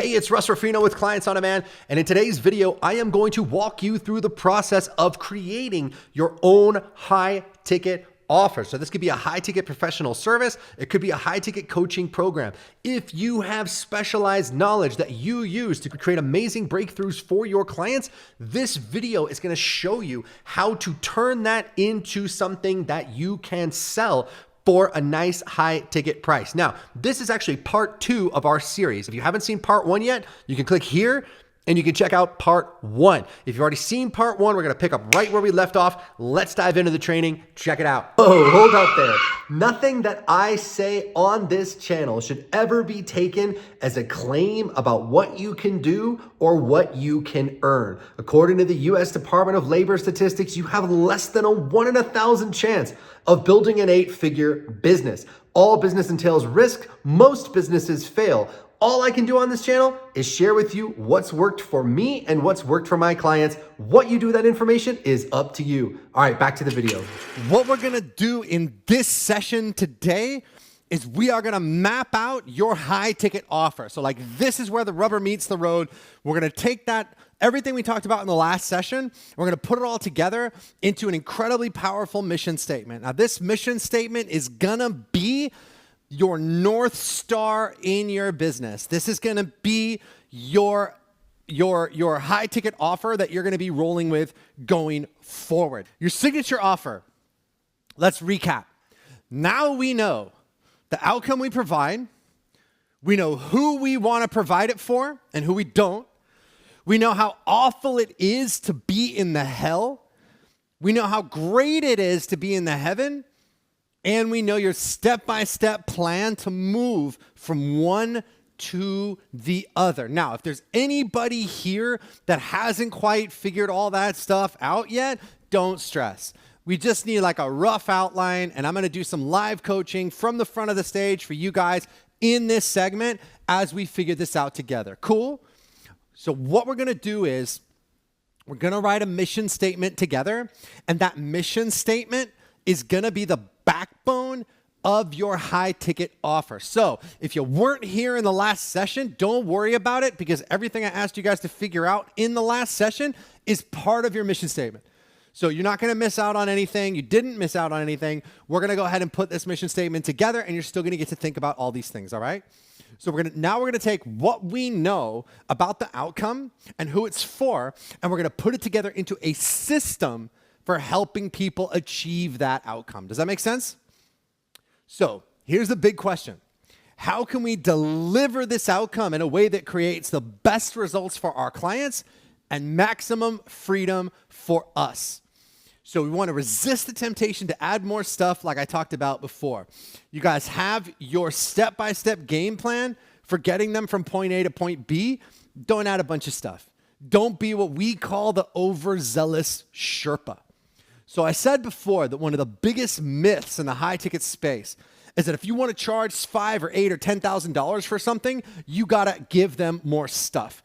Hey, it's Russ Ruffino with Clients on Demand, and in today's video, I am going to walk you through the process of creating your own high-ticket offer. So this could be a high-ticket professional service. It could be a high-ticket coaching program. If you have specialized knowledge that you use to create amazing breakthroughs for your clients, this video is going to show you how to turn that into something that you can sell for a nice high ticket price. Now, this is actually part 2 of our series. If you haven't seen part 1 yet, you can click here and you can check out part 1. If you've already seen part 1, we're gonna pick up right where we left off. Let's dive into the training. Check it out. Oh, hold up there. Nothing that I say on this channel should ever be taken as a claim about what you can do or what you can earn. According to the US Department of Labor statistics, you have less than a 1 in 1,000 chance of building an 8-figure business. All business entails risk. Most businesses fail. All I can do on this channel is share with you what's worked for me and what's worked for my clients. What you do with that information is up to you. All right, back to the video. What we're gonna do in this session today is we are gonna map out your high ticket offer. So like this is where the rubber meets the road. We're gonna take that, everything we talked about in the last session, we're gonna put it all together into an incredibly powerful mission statement. Now this mission statement is gonna be your North Star in your business. This is gonna be your high ticket offer that you're gonna be rolling with going forward. Your signature offer, let's recap. Now we know the outcome we provide, we know who we wanna provide it for and who we don't. We know how awful it is to be in the hell. We know how great it is to be in the heaven. And we know your step-by-step plan to move from one to the other. Now, if there's anybody here that hasn't quite figured all that stuff out yet, don't stress. We just need like a rough outline, and I'm gonna do some live coaching from the front of the stage for you guys in this segment as we figure this out together. Cool? So what we're gonna do is we're gonna write a mission statement together, and that mission statement is gonna be the backbone of your high ticket offer. So if you weren't here in the last session, don't worry about it because everything I asked you guys to figure out in the last session is part of your mission statement. So you're not gonna miss out on anything. You didn't miss out on anything. We're gonna go ahead and put this mission statement together and you're still gonna get to think about all these things, all right? So now we're gonna take what we know about the outcome and who it's for, and we're gonna put it together into a system for helping people achieve that outcome. Does that make sense? So here's the big question. How can we deliver this outcome in a way that creates the best results for our clients and maximum freedom for us? So we want to resist the temptation to add more stuff like I talked about before. You guys have your step-by-step game plan for getting them from point A to point B. Don't add a bunch of stuff. Don't be what we call the overzealous Sherpa. So I said before that one of the biggest myths in the high ticket space is that if you want to charge $5,000 or $8,000 or $10,000 for something, you gotta give them more stuff.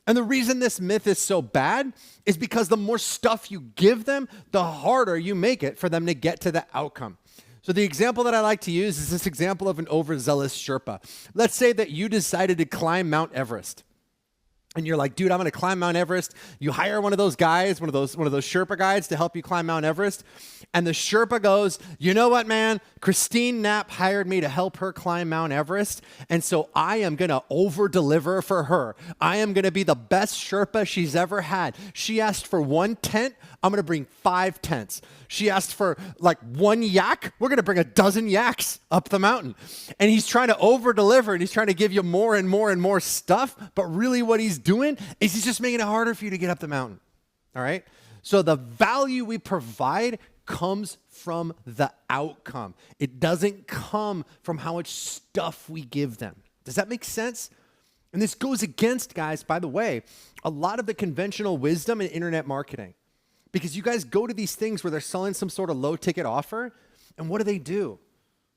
And the reason this myth is so bad is because the more stuff you give them, the harder you make it for them to get to the outcome. So the example that I like to use is this example of an overzealous Sherpa. Let's say that you decided to climb Mount Everest. And you're like, dude, I'm gonna climb Mount Everest. You hire one of those guys, one of those Sherpa guides to help you climb Mount Everest. And the Sherpa goes, you know what, man? Christine Knapp hired me to help her climb Mount Everest. And so I am gonna over deliver for her. I am gonna be the best Sherpa she's ever had. She asked for 1 tent. I'm gonna bring 5 tents. She asked for like 1 yak. We're gonna bring 12 yaks up the mountain. And he's trying to over deliver and he's trying to give you more and more and more stuff. But really what he's doing is he's just making it harder for you to get up the mountain. All right? So the value we provide comes from the outcome. It doesn't come from how much stuff we give them. Does that make sense? And this goes against, guys, by the way, a lot of the conventional wisdom in internet marketing. Because you guys go to these things where they're selling some sort of low ticket offer, and what do?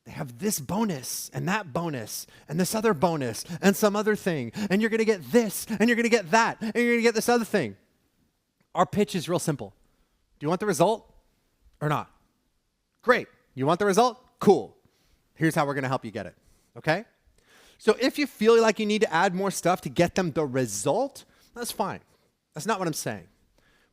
They have this bonus and that bonus and this other bonus and some other thing. And you're gonna get this and you're gonna get that and you're gonna get this other thing. Our pitch is real simple. Do you want the result or not? Great. You want the result? Cool. Here's how we're gonna help you get it, okay? So if you feel like you need to add more stuff to get them the result, that's fine. That's not what I'm saying.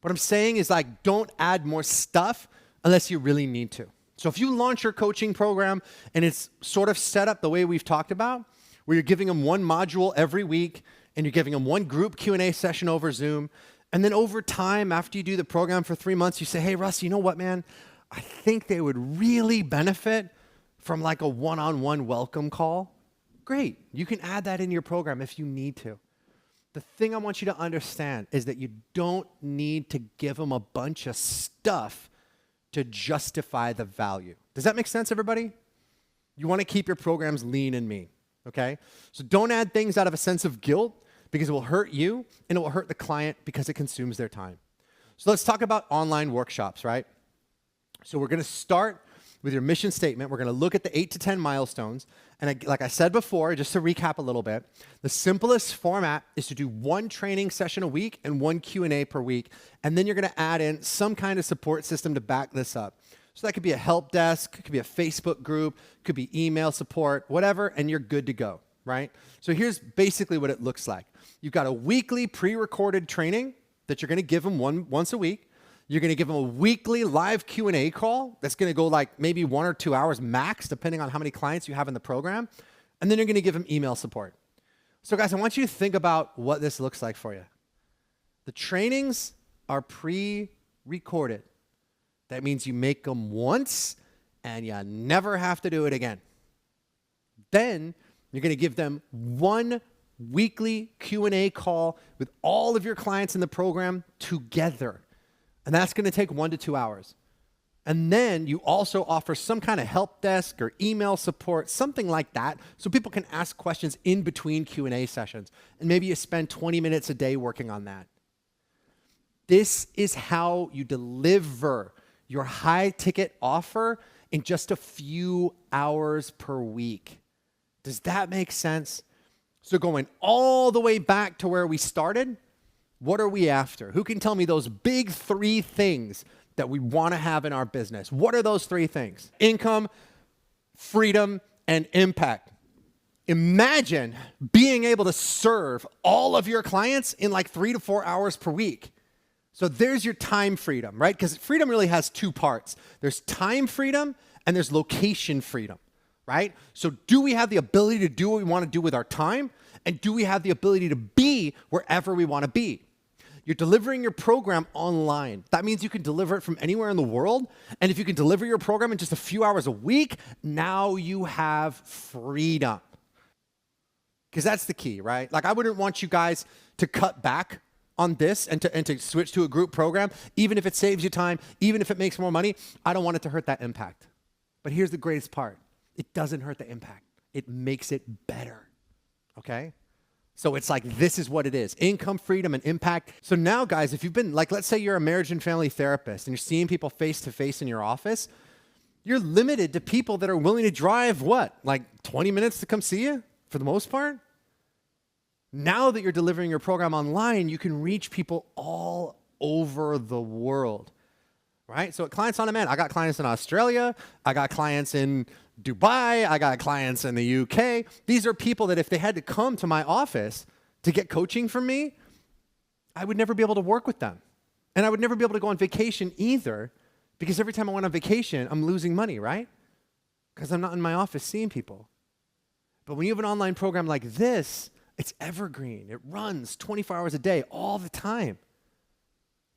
What I'm saying is like, don't add more stuff unless you really need to. So if you launch your coaching program and it's sort of set up the way we've talked about, where you're giving them one module every week and you're giving them one group Q&A session over Zoom, and then over time, after you do the program for 3 months, you say, hey, Russ, you know what, man? I think they would really benefit from like a one-on-one welcome call. Great. You can add that in your program if you need to. The thing I want you to understand is that you don't need to give them a bunch of stuff to justify the value. Does that make sense, everybody? You want to keep your programs lean and mean, okay? So don't add things out of a sense of guilt because it will hurt you and it will hurt the client because it consumes their time. So let's talk about online workshops, right? So we're going to start with your mission statement. We're going to look at the 8 to 10 milestones. And like I said before, just to recap a little bit, the simplest format is to do one training session a week and one Q&A per week. And then you're going to add in some kind of support system to back this up. So that could be a help desk, it could be a Facebook group, it could be email support, whatever, and you're good to go, right? So here's basically what it looks like. You've got a weekly pre-recorded training that you're going to give them once a week. You're going to give them a weekly live Q&A call that's going to go like maybe 1 or 2 hours max, depending on how many clients you have in the program. And then you're going to give them email support. So guys, I want you to think about what this looks like for you. The trainings are pre-recorded. That means you make them once and you never have to do it again. Then you're going to give them one weekly Q&A call with all of your clients in the program together. And that's going to take 1 to 2 hours. And then you also offer some kind of help desk or email support, something like that, so people can ask questions in between Q&A sessions. And maybe you spend 20 minutes a day working on that. This is how you deliver your high-ticket offer in just a few hours per week. Does that make sense? So going all the way back to where we started, what are we after? Who can tell me those big 3 things that we want to have in our business? What are those 3 things? Income, freedom, and impact. Imagine being able to serve all of your clients in like 3 to 4 hours per week. So there's your time freedom, right? Because freedom really has 2 parts. There's time freedom and there's location freedom, right? So do we have the ability to do what we want to do with our time? And do we have the ability to be wherever we want to be? You're delivering your program online. That means you can deliver it from anywhere in the world. And if you can deliver your program in just a few hours a week, now you have freedom. Because that's the key, right? Like I wouldn't want you guys to cut back on this and to switch to a group program, even if it saves you time, even if it makes more money. I don't want it to hurt that impact. But here's the greatest part. It doesn't hurt the impact. It makes it better, okay? So it's like, this is what it is. Income, freedom, and impact. So now, guys, if you've been, like, let's say you're a marriage and family therapist and you're seeing people face-to-face in your office, you're limited to people that are willing to drive, what, like 20 minutes to come see you for the most part? Now that you're delivering your program online, you can reach people all over the world, right? So at Clients on Demand, I got clients in Australia, I got clients in Dubai, I got clients in the UK. These are people that if they had to come to my office to get coaching from me, I would never be able to work with them. And I would never be able to go on vacation either, because every time I went on vacation, I'm losing money, right? Because I'm not in my office seeing people. But when you have an online program like this, it's evergreen. It runs 24 hours a day, all the time.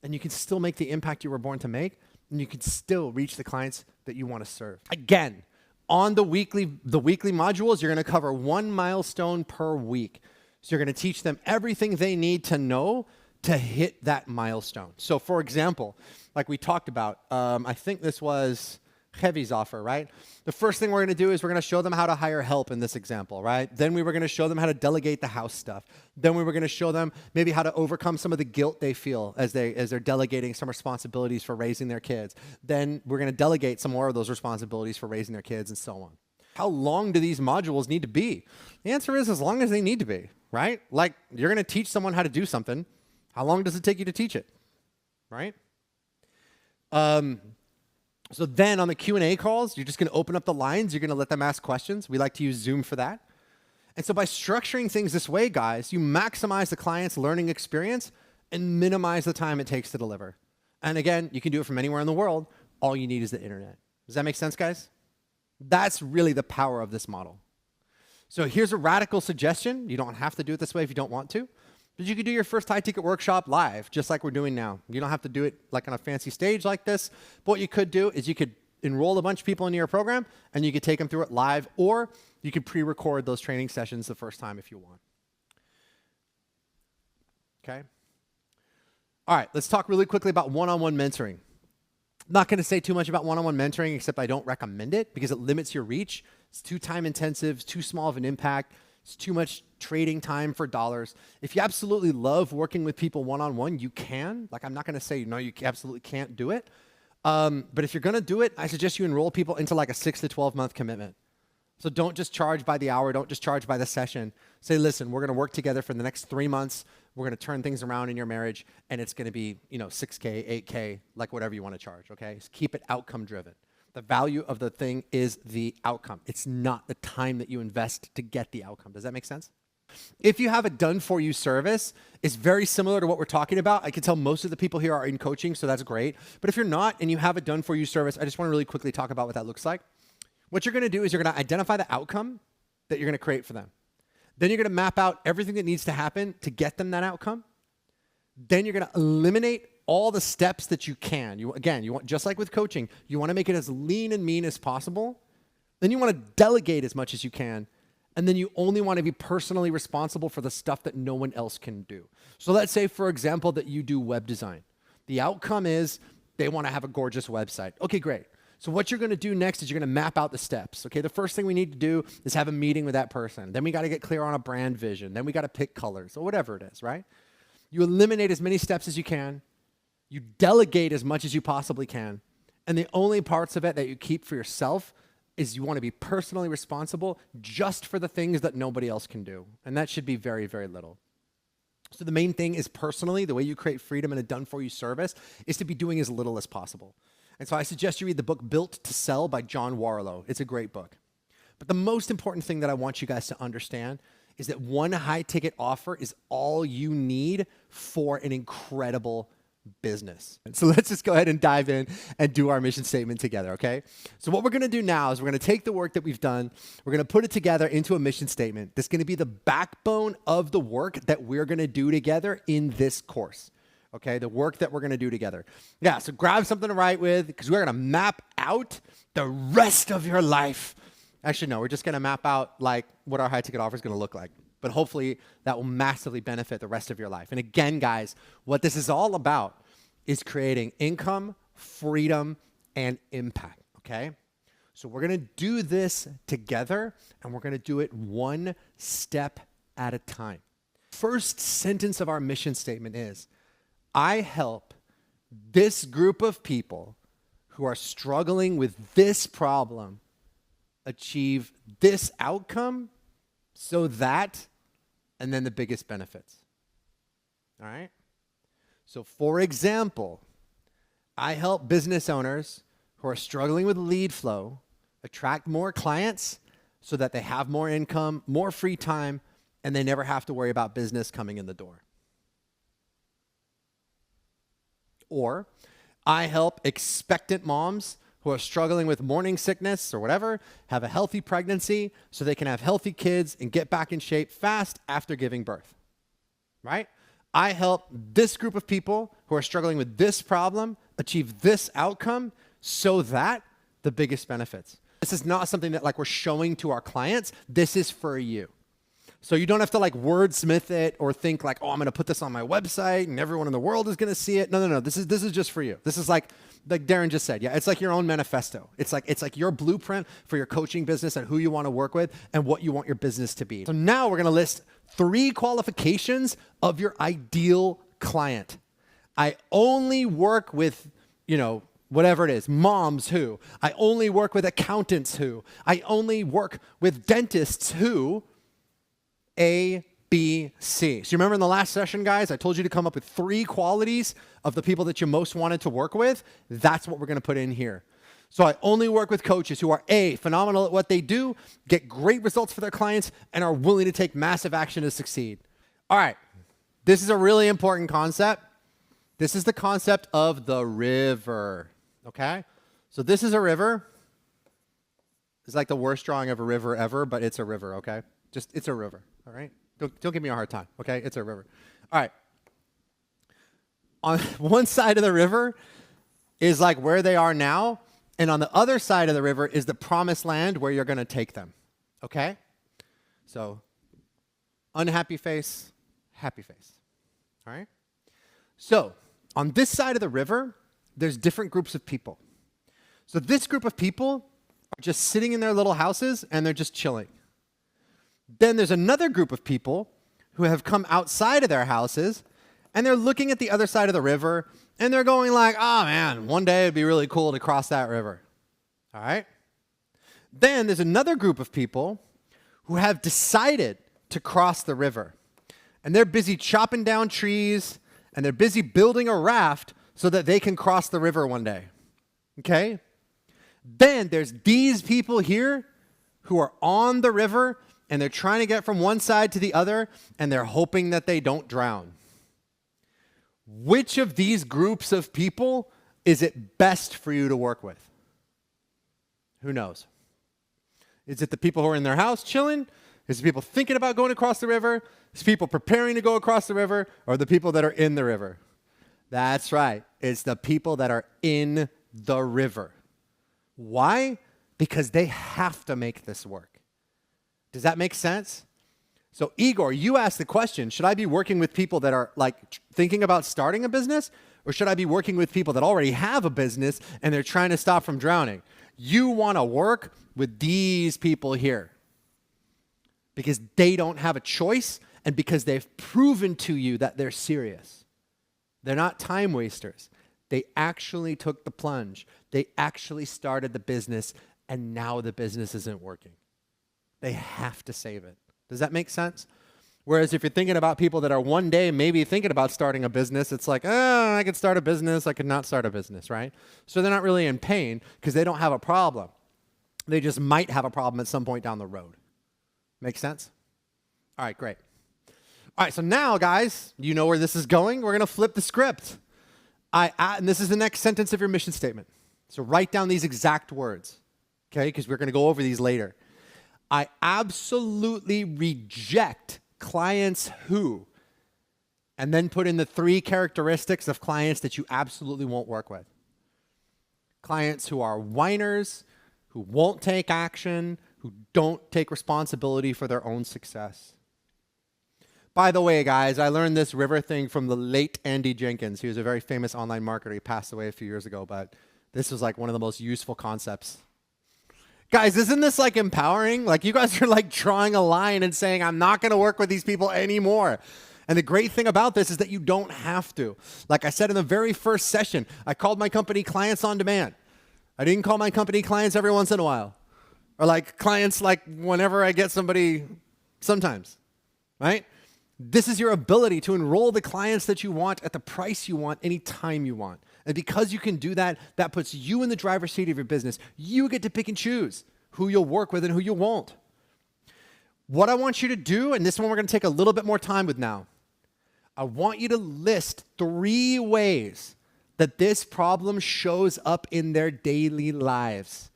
And you can still make the impact you were born to make, and you can still reach the clients that you want to serve. Again, on the weekly modules, you're going to cover 1 milestone per week. So you're going to teach them everything they need to know to hit that milestone. So for example, like we talked about, I think this was Heavy's offer, right? The first thing we're going to do is we're going to show them how to hire help in this example, right? Then we were going to show them how to delegate the house stuff. Then we were going to show them maybe how to overcome some of the guilt they feel as they're delegating some responsibilities for raising their kids. Then we're going to delegate some more of those responsibilities for raising their kids and so on. How long do these modules need to be? The answer is as long as they need to be, right? Like you're going to teach someone how to do something. How long does it take you to teach it, right? So then on the Q&A calls, you're just going to open up the lines. You're going to let them ask questions. We like to use Zoom for that. And so by structuring things this way, guys, you maximize the client's learning experience and minimize the time it takes to deliver. And again, you can do it from anywhere in the world. All you need is the internet. Does that make sense, guys? That's really the power of this model. So here's a radical suggestion. You don't have to do it this way if you don't want to, but you could do your first high ticket workshop live, just like we're doing now. You don't have to do it like on a fancy stage like this. But what you could do is you could enroll a bunch of people into your program and you could take them through it live, or you could pre-record those training sessions the first time if you want. Okay? All right, let's talk really quickly about one-on-one mentoring. I'm not going to say too much about one-on-one mentoring, except I don't recommend it because it limits your reach. It's too time intensive, it's too small of an impact, it's too much trading time for dollars. If you absolutely love working with people one-on-one, you can. Like, I'm not going to say, no, you absolutely can't do it. But if you're going to do it, I suggest you enroll people into like a 6 to 12 month commitment. So don't just charge by the hour. Don't just charge by the session. Say, listen, we're going to work together for the next 3 months. We're going to turn things around in your marriage, and it's going to be, $6K, $8K, like whatever you want to charge, okay? Just keep it outcome driven. The value of the thing is the outcome. It's not the time that you invest to get the outcome. Does that make sense? If you have a done-for-you service, it's very similar to what we're talking about. I can tell most of the people here are in coaching, so that's great. But if you're not and you have a done-for-you service, I just want to really quickly talk about what that looks like. What you're going to do is you're going to identify the outcome that you're going to create for them. Then you're going to map out everything that needs to happen to get them that outcome. Then you're going to eliminate all the steps that you can. You want, just like with coaching, you want to make it as lean and mean as possible. Then you want to delegate as much as you can. And then you only want to be personally responsible for the stuff that no one else can do. So let's say, for example, that you do web design. The outcome is they want to have a gorgeous website. Okay, great. So what you're going to do next is you're going to map out the steps. Okay, the first thing we need to do is have a meeting with that person. Then we got to get clear on a brand vision. Then we got to pick colors or whatever it is, right? You eliminate as many steps as you can. You delegate as much as you possibly can. And the only parts of it that you keep for yourself is you want to be personally responsible just for the things that nobody else can do. And that should be very, very little. So the main thing is personally, the way you create freedom in a done-for-you service is to be doing as little as possible. And so I suggest you read the book Built to Sell by John Warlow. It's a great book. But the most important thing that I want you guys to understand is that one high-ticket offer is all you need for an incredible business. And so let's just go ahead and dive in and do our mission statement together, okay? So what we're going to do now is we're going to take the work that we've done, we're going to put it together into a mission statement that's going to be the backbone of the work that we're going to do together in this course, okay? The work that we're going to do together. Yeah, so grab something to write with because we're going to map out the rest of your life. Actually, no, we're just going to map out like what our high ticket offer is going to look like. But hopefully that will massively benefit the rest of your life. And again, guys, what this is all about is creating income, freedom, and impact, okay? So we're going to do this together, and we're going to do it one step at a time. First sentence of our mission statement is, I help this group of people who are struggling with this problem achieve this outcome so that, and then the biggest benefits. All right? So for example, I help business owners who are struggling with lead flow attract more clients so that they have more income, more free time, and they never have to worry about business coming in the door. Or I help expectant moms who are struggling with morning sickness or whatever, have a healthy pregnancy so they can have healthy kids and get back in shape fast after giving birth, right? I help this group of people who are struggling with this problem achieve this outcome so that the biggest benefits. This is not something that like we're showing to our clients. This is for you. So you don't have to like wordsmith it or think like, oh, I'm going to put this on my website and everyone in the world is going to see it. No. This is just for you. This is like Darren just said. Yeah, it's like your own manifesto. It's like your blueprint for your coaching business and who you want to work with and what you want your business to be. So now we're going to list 3 qualifications of your ideal client. I only work with, whatever it is, moms who. I only work with accountants who. I only work with dentists who. A, B, C. So you remember in the last session, guys, I told you to come up with 3 qualities of the people that you most wanted to work with. That's what we're going to put in here. So I only work with coaches who are A, phenomenal at what they do, get great results for their clients, and are willing to take massive action to succeed. All right, this is a really important concept. This is the concept of the river, okay? So this is a river. It's like the worst drawing of a river ever, but it's a river, okay? Just, it's a river, all right? Don't give me a hard time, okay? It's a river. All right. On one side of the river is like where they are now, and on the other side of the river is the promised land where you're going to take them, okay? So unhappy face, happy face, all right? So on this side of the river, there's different groups of people. So this group of people are just sitting in their little houses and they're just chilling. Then there's another group of people who have come outside of their houses and they're looking at the other side of the river and they're going like, oh man, one day it'd be really cool to cross that river. All right? Then there's another group of people who have decided to cross the river. And they're busy chopping down trees and they're busy building a raft so that they can cross the river one day. Okay? Then there's these people here who are on the river and they're trying to get from one side to the other and they're hoping that they don't drown. Which of these groups of people is it best for you to work with? Who knows? Is it the people who are in their house chilling? Is it people thinking about going across the river? Is it people preparing to go across the river? Or the people that are in the river? That's right. It's the people that are in the river. Why? Because they have to make this work. Does that make sense? So Igor, you asked the question, should I be working with people that are like thinking about starting a business? Or should I be working with people that already have a business and they're trying to stop from drowning? You want to work with these people here because they don't have a choice and because they've proven to you that they're serious. They're not time wasters. They actually took the plunge. They actually started the business and now the business isn't working. They have to save it. Does that make sense? Whereas if you're thinking about people that are one day maybe thinking about starting a business, it's like, oh, I could start a business, I could not start a business, right? So they're not really in pain because they don't have a problem. They just might have a problem at some point down the road. Make sense? All right, great. All right, so now, guys, you know where this is going. We're going to flip the script. And this is the next sentence of your mission statement. So write down these exact words, okay? Because we're going to go over these later. I absolutely reject clients who, and then put in the 3 characteristics of clients that you absolutely won't work with. Clients who are whiners, who won't take action, who don't take responsibility for their own success. By the way, guys, I learned this river thing from the late Andy Jenkins. He was a very famous online marketer. He passed away a few years ago, but this was like one of the most useful concepts. Guys, isn't this like empowering? Like you guys are like drawing a line and saying, I'm not going to work with these people anymore. And the great thing about this is that you don't have to. Like I said in the very first session, I called my company Clients on Demand. I didn't call my company clients every once in a while. Or like clients like whenever I get somebody sometimes, right? This is your ability to enroll the clients that you want at the price you want, anytime you want. And because you can do that, that puts you in the driver's seat of your business. You get to pick and choose who you'll work with and who you won't. What I want you to do, and this one we're going to take a little bit more time with now, I want you to list 3 ways that this problem shows up in their daily lives.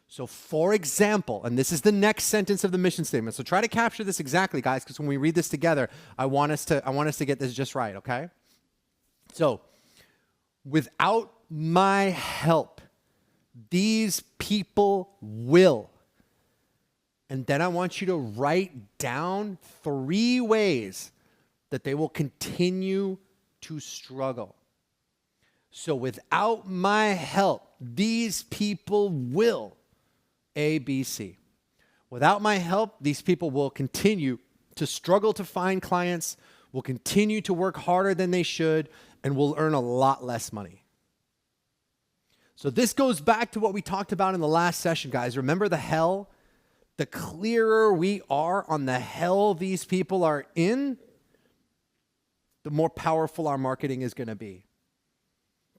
So for example, and this is the next sentence of the mission statement. So try to capture this exactly, guys, because when we read this together, I want us to get this just right, okay? So, without my help, these people will. And then I want you to write down 3 ways that they will continue to struggle. So without my help, these people will. A, B, C. Without my help, these people will continue to struggle to find clients, will continue to work harder than they should, and will earn a lot less money. So this goes back to what we talked about in the last session, guys. Remember the hell? The clearer we are on the hell these people are in, the more powerful our marketing is going to be.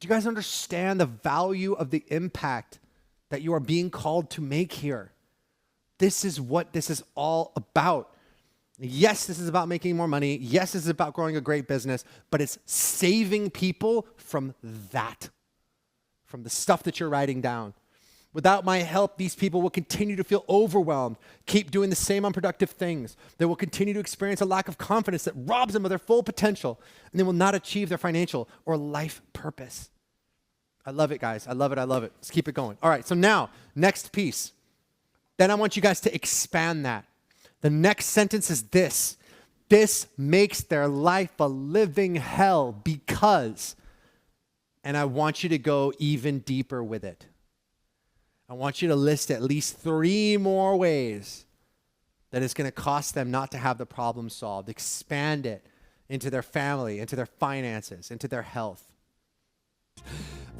Do you guys understand the value of the impact that you are being called to make here. This is what this is all about. Yes, this is about making more money. Yes, this is about growing a great business, but it's saving people from that, from the stuff that you're writing down. Without my help, these people will continue to feel overwhelmed, keep doing the same unproductive things. They will continue to experience a lack of confidence that robs them of their full potential, and they will not achieve their financial or life purpose. I love it, guys. I love it. I love it. Let's keep it going. All right, so now, next piece. Then I want you guys to expand that. The next sentence is this. This makes their life a living hell because, and I want you to go even deeper with it. I want you to list at least 3 more ways that it's going to cost them not to have the problem solved. Expand it into their family, into their finances, into their health. All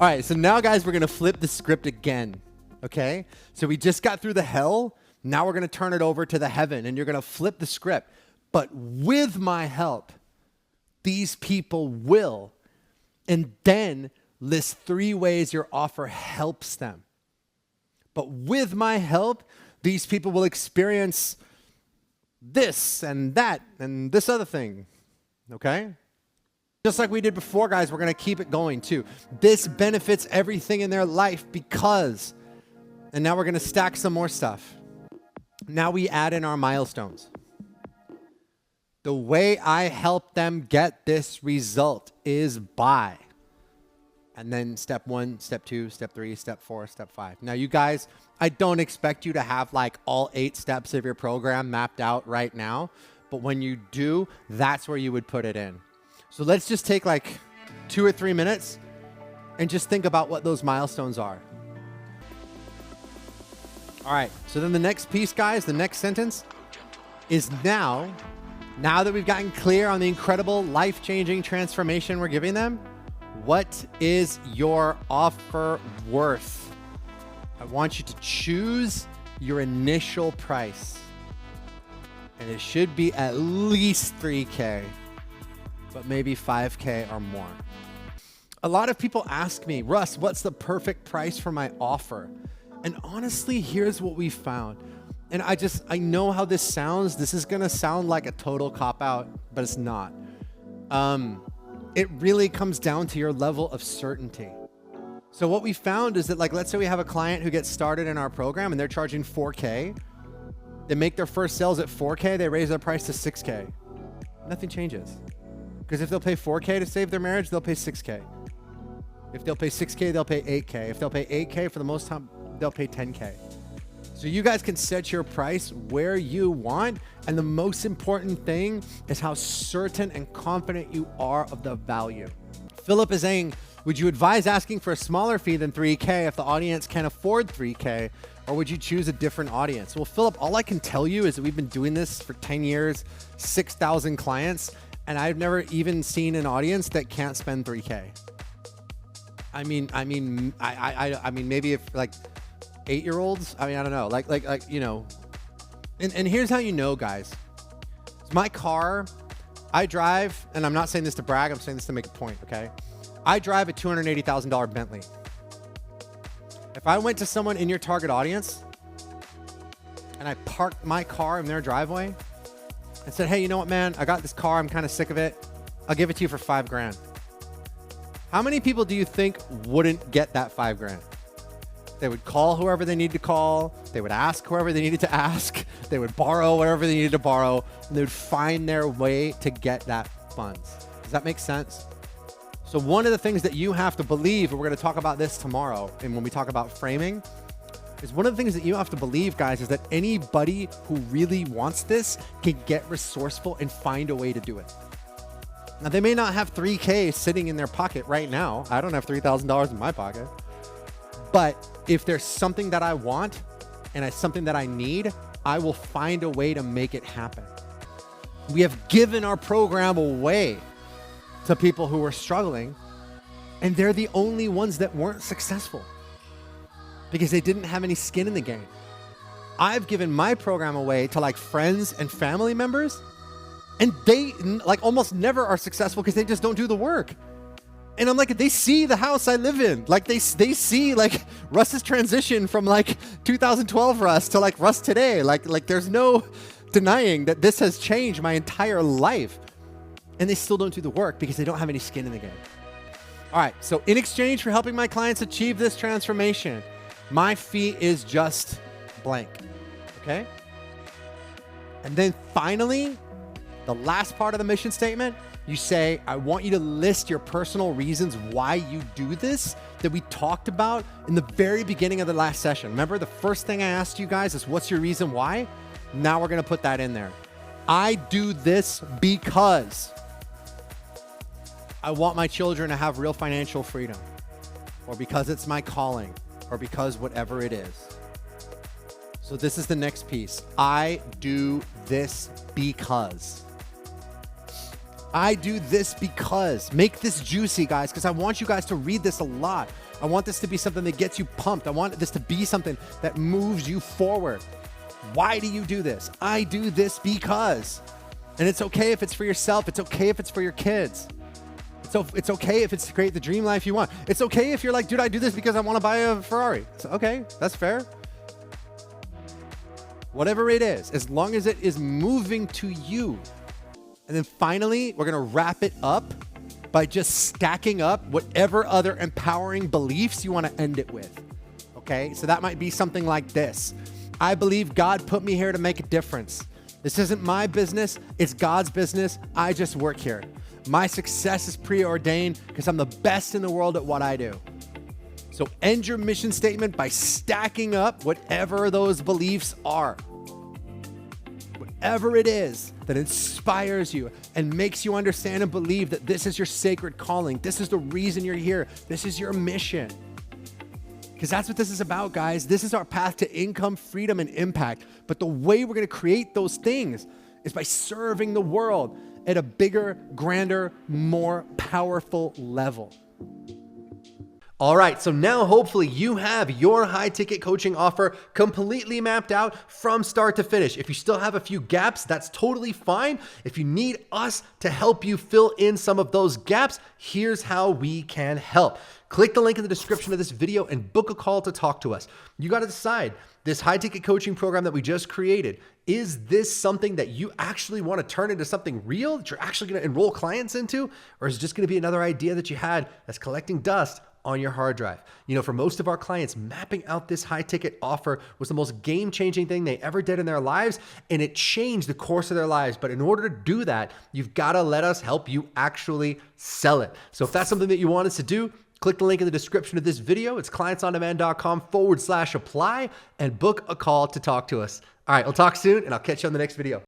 right, so now, guys, we're going to flip the script again, okay? So we just got through the hell. Now we're going to turn it over to the heaven, and you're going to flip the script. But with my help, these people will, and then list 3 ways your offer helps them. But with my help, these people will experience this and that and this other thing, okay? Just like we did before, guys, we're going to keep it going too. This benefits everything in their life because, and now we're going to stack some more stuff. Now we add in our milestones. The way I help them get this result is by. And then step 1, step 2, step 3, step 4, step 5. Now, you guys, I don't expect you to have like all 8 steps of your program mapped out right now. But when you do, that's where you would put it in. So let's just take like 2 or 3 minutes and just think about what those milestones are. All right. So then the next piece, guys, the next sentence is now that we've gotten clear on the incredible life-changing transformation we're giving them, what is your offer worth? I want you to choose your initial price. And it should be at least $3K, but maybe $5K or more. A lot of people ask me, Russ, what's the perfect price for my offer? And honestly, here's what we found. And I know how this sounds. This is going to sound like a total cop-out, but it's not. It really comes down to your level of certainty. So what we found is that, like, let's say we have a client who gets started in our program and they're charging $4K. They make their first sales at $4K. They raise their price to $6K. Nothing changes. Because if they'll pay $4K to save their marriage, they'll pay $6K. If they'll pay $6K, they'll pay $8K. If they'll pay $8K, for the most time, they'll pay $10K. So you guys can set your price where you want. And the most important thing is how certain and confident you are of the value. Philip is saying, would you advise asking for a smaller fee than $3K if the audience can afford $3K? Or would you choose a different audience? Well, Philip, all I can tell you is that we've been doing this for 10 years, 6,000 clients, and I've never even seen an audience that can't spend $3K. I mean, maybe if like 8-year-olds, I don't know, like, you know, and here's how you know, guys. My car, I drive, and I'm not saying this to brag, I'm saying this to make a point, okay? I drive a $280,000 Bentley. If I went to someone in your target audience and I parked my car in their driveway and said, hey, you know what, man, I got this car, I'm kind of sick of it. I'll give it to you for $5,000. How many people do you think wouldn't get that $5,000? They would call whoever they needed to call. They would ask whoever they needed to ask. They would borrow whatever they needed to borrow. And they would find their way to get that funds. Does that make sense? So one of the things that you have to believe, and we're going to talk about this tomorrow, and when we talk about framing, is one of the things that you have to believe, guys, is that anybody who really wants this can get resourceful and find a way to do it. Now, they may not have $3K sitting in their pocket right now. I don't have $3,000 in my pocket. But if there's something that I want and it's something that I need, I will find a way to make it happen. We have given our program away to people who were struggling, and they're the only ones that weren't successful because they didn't have any skin in the game. I've given my program away to like friends and family members, and they like almost never are successful because they just don't do the work. And I'm like, they see the house I live in. Like they see like Russ's transition from like 2012 Russ to like Russ today. Like there's no denying that this has changed my entire life. And they still don't do the work because they don't have any skin in the game. All right, so in exchange for helping my clients achieve this transformation, my fee is just blank, okay? And then finally, the last part of the mission statement, you say, I want you to list your personal reasons why you do this that we talked about in the very beginning of the last session. Remember, the first thing I asked you guys is, what's your reason why? Now we're gonna put that in there. I do this because I want my children to have real financial freedom, or because it's my calling, or because whatever it is. So this is the next piece. I do this because. I do this because. Make this juicy, guys, because I want you guys to read this a lot. I want this to be something that gets you pumped. I want this to be something that moves you forward. Why do you do this? I do this because. And it's okay if it's for yourself. It's okay if it's for your kids. It's okay if it's to create the dream life you want. It's okay if you're like, dude, I do this because I want to buy a Ferrari. It's okay, that's fair. Whatever it is, as long as it is moving to you. And then finally, we're gonna wrap it up by just stacking up whatever other empowering beliefs you want to end it with. Okay, so that might be something like this. I believe God put me here to make a difference. This isn't my business, it's God's business. I just work here. My success is preordained because I'm the best in the world at what I do. So end your mission statement by stacking up whatever those beliefs are. Whatever it is that inspires you and makes you understand and believe that this is your sacred calling. This is the reason you're here. This is your mission. Because that's what this is about, guys. This is our path to income, freedom, and impact. But the way we're going to create those things is by serving the world at a bigger, grander, more powerful level. All right, so now hopefully you have your high ticket coaching offer completely mapped out from start to finish. If you still have a few gaps, that's totally fine. If you need us to help you fill in some of those gaps, here's how we can help. Click the link in the description of this video and book a call to talk to us. You got to decide, this high ticket coaching program that we just created, is this something that you actually want to turn into something real that you're actually going to enroll clients into? Or is it just going to be another idea that you had that's collecting dust on your hard drive? You know, for most of our clients, mapping out this high ticket offer was the most game-changing thing they ever did in their lives, and it changed the course of their lives. But in order to do that, you've got to let us help you actually sell it. So if that's something that you want us to do, click the link in the description of this video. It's clientsondemand.com/apply and book a call to talk to us. All right, we'll talk soon, and I'll catch you on the next video.